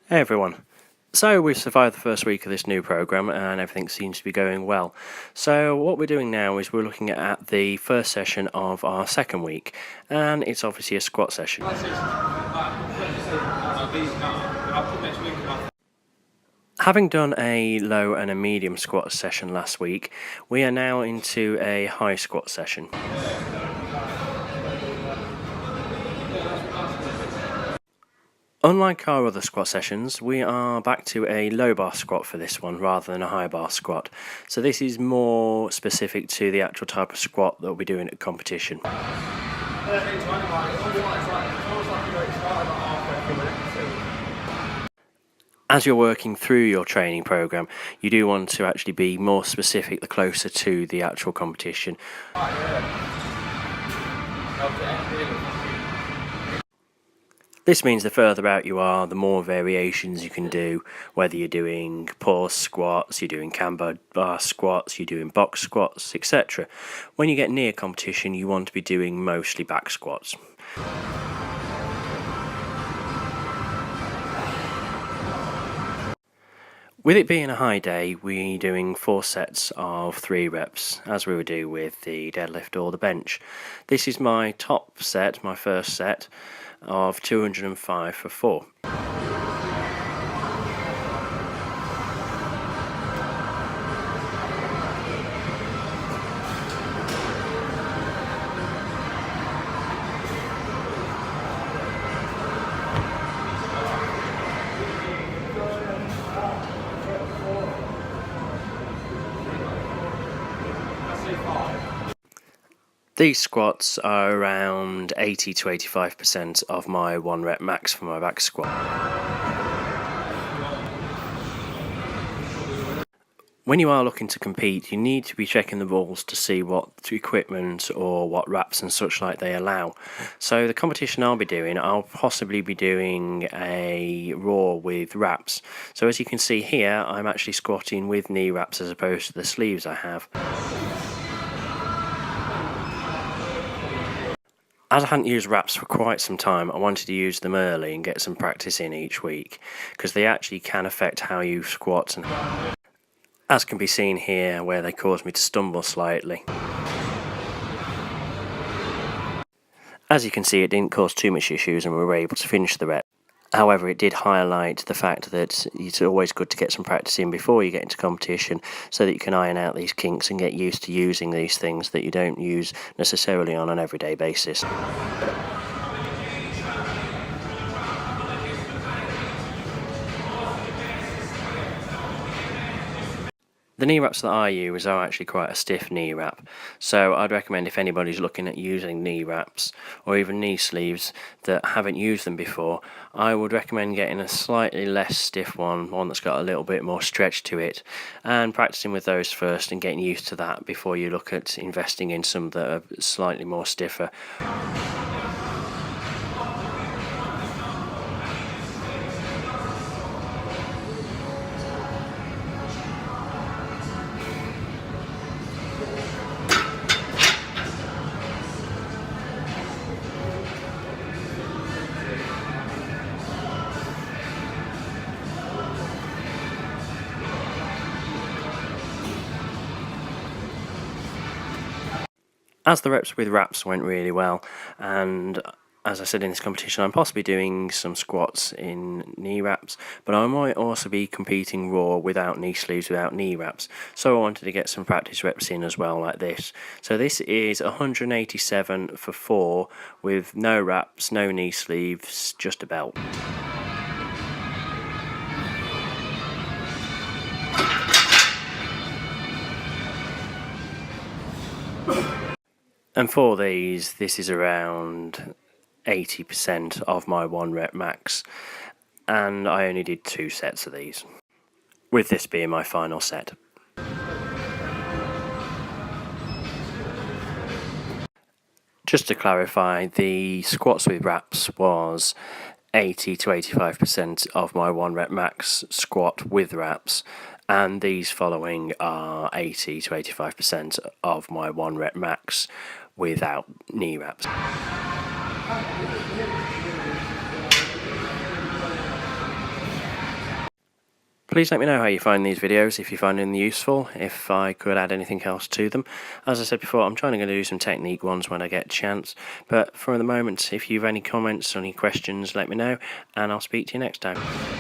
Hey everyone. So we've survived the first week of this new program and everything seems to be going well. So what we're doing now is we're looking at the first session of our second week, and it's obviously a squat session. Having done a low and a medium squat session last week, we are now into a high squat session. Unlike our other squat sessions, we are back to a low bar squat for this one rather than a high bar squat. So this is more specific to the actual type of squat that we'll be doing at competition. As you're working through your training program, you do want to actually be more specific the closer to the actual competition. This means the further out you are, the more variations you can do, whether you're doing pause squats, you're doing camber bar squats, you're doing box squats, etc. When you get near competition, you want to be doing mostly back squats. With it being a high day, we're doing 4 sets of 3 reps, as we would do with the deadlift or the bench. This is my top set, my first set, of 205 for 4. These squats are around 80 to 85% of my 1 rep max for my back squat. When you are looking to compete, you need to be checking the rules to see what equipment or what wraps and such like they allow. So the competition I'll be doing, I'll possibly be doing a raw with wraps. So as you can see here, I'm actually squatting with knee wraps as opposed to the sleeves I have. As I hadn't used wraps for quite some time, I wanted to use them early and get some practice in each week, because they actually can affect how you squat, and as can be seen here where they caused me to stumble slightly. As you can see, it didn't cause too much issues and we were able to finish the rep. However, it did highlight the fact that it's always good to get some practice in before you get into competition so that you can iron out these kinks and get used to using these things that you don't use necessarily on an everyday basis. The knee wraps that I use are actually quite a stiff knee wrap, so I'd recommend if anybody's looking at using knee wraps or even knee sleeves that haven't used them before, I would recommend getting a slightly less stiff one that's got a little bit more stretch to it, and practicing with those first and getting used to that before you look at investing in some that are slightly more stiffer. As the reps with wraps went really well, and as I said in this competition, I'm possibly doing some squats in knee wraps, but I might also be competing raw without knee sleeves, without knee wraps, so I wanted to get some practice reps in as well, like this. So this is 187 for 4 with no wraps, no knee sleeves, just a belt. And for these, this is around 80% of my 1 rep max, and I only did 2 sets of these, with this being my final set. Just to clarify, the squats with wraps was 80 to 85% of my 1 rep max squat with wraps, and these following are 80 to 85% of my 1 rep max without knee wraps. Please let me know how you find these videos, if you find them useful, if I could add anything else to them. As I said before, I'm trying to do some technique ones when I get a chance, but for the moment, if you have any comments or any questions, let me know, and I'll speak to you next time.